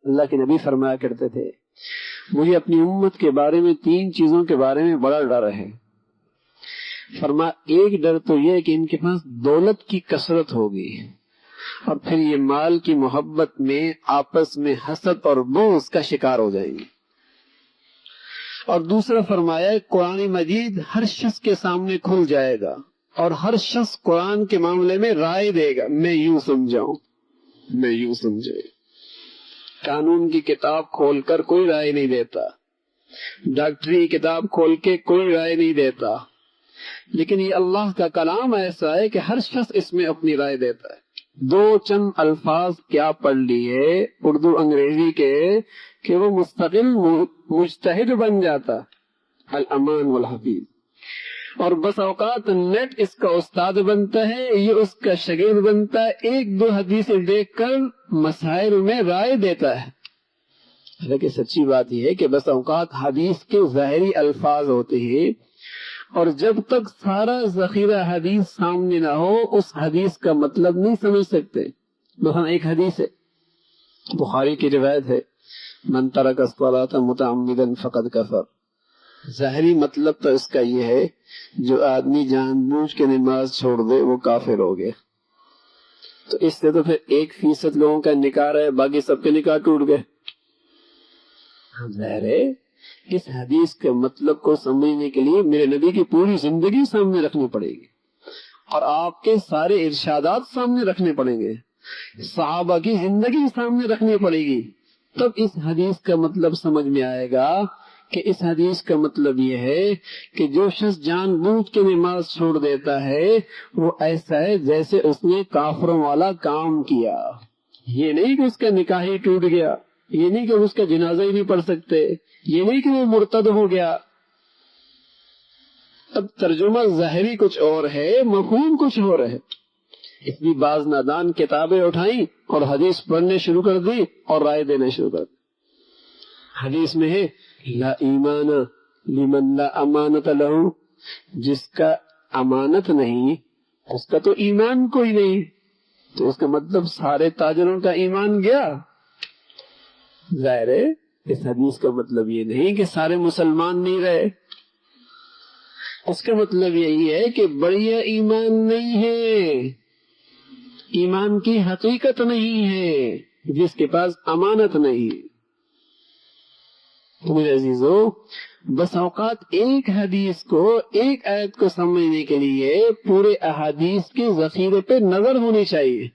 اللہ کے نبی فرمایا کرتے تھے مجھے اپنی امت کے بارے میں 3 چیزوں کے بارے میں بڑا ڈر ہے. ایک ڈر تو یہ کہ ان کے پاس دولت کی کثرت ہوگی اور پھر یہ مال کی محبت میں آپس میں حسد اور بغض کا شکار ہو جائیں گے. اور دوسرا فرمایا قرآن مجید ہر شخص کے سامنے کھل جائے گا اور ہر شخص قرآن کے معاملے میں رائے دے گا. میں یوں سمجھاؤں، میں یوں سمجھے. قانون کی کتاب کھول کر کوئی رائے نہیں دیتا، ڈاکٹری کتاب کھول کے کوئی رائے نہیں دیتا، لیکن یہ اللہ کا کلام ایسا ہے کہ ہر شخص اس میں اپنی رائے دیتا ہے. 2 چند الفاظ کیا پڑھ لیے اردو انگریزی کے کہ وہ مستقل مجتہد بن جاتا، الامان والحفیظ. اور بس اوقات نیٹ اس کا استاد بنتا ہے، یہ اس کا شاگرد بنتا ہے، 1-2 حدیثیں دیکھ کر مسائل میں رائے دیتا ہے. لیکن سچی بات یہ ہے کہ بس اوقات حدیث کے ظاہری الفاظ ہوتے ہیں اور جب تک سارا ذخیرہ حدیث سامنے نہ ہو اس حدیث کا مطلب نہیں سمجھ سکتے. مثلا ایک حدیث ہے، بخاری کی روایت ہے، من ترک الصلاۃ متعمدا فقد کفر. ظاہری مطلب تو اس کا یہ ہے جو آدمی جان بوجھ کے نماز چھوڑ دے وہ کافر ہو گئے. تو اس سے تو پھر 1% لوگوں کا نکاح ہے، باقی سب کے نکاح ٹوٹ گئے. ظاہر ہے اس حدیث کے مطلب کو سمجھنے کے لیے میرے نبی کی پوری زندگی سامنے رکھنی پڑے گی اور آپ کے سارے ارشادات سامنے رکھنے پڑیں گے، صحابہ کی زندگی سامنے رکھنی پڑے گی، تب اس حدیث کا مطلب سمجھ میں آئے گا. کہ اس حدیث کا مطلب یہ ہے کہ جو شخص جان بوجھ کے نماز چھوڑ دیتا ہے وہ ایسا ہے جیسے اس نے کافروں والا کام کیا. یہ نہیں کہ اس کا نکاح ہی ٹوٹ گیا، یہ نہیں کہ اس کا جنازہ ہی نہیں پڑھ سکتے، یہ نہیں کہ وہ مرتد ہو گیا. اب ترجمہ ظاہری کچھ اور ہے، مفہوم کچھ اور ہے. اس لیے بعض نادان کتابیں اٹھائیں اور حدیث پڑھنے شروع کر دی اور رائے دینا شروع کر دی. حدیث میں ہے لا ایمان لمن لا امانت لہ، جس کا امانت نہیں اس کا تو ایمان کوئی نہیں. تو اس کا مطلب سارے تاجروں کا ایمان گیا. ظاہر ہے اس حدیث کا مطلب یہ نہیں کہ سارے مسلمان نہیں رہے، اس کا مطلب یہی ہے کہ بڑھیا ایمان نہیں ہے، ایمان کی حقیقت نہیں ہے جس کے پاس امانت نہیں. میرے عزیزو، بس اوقات ایک حدیث کو، ایک آیت کو سمجھنے کے لیے پورے احادیث کے ذخیرے پہ نظر ہونی چاہیے.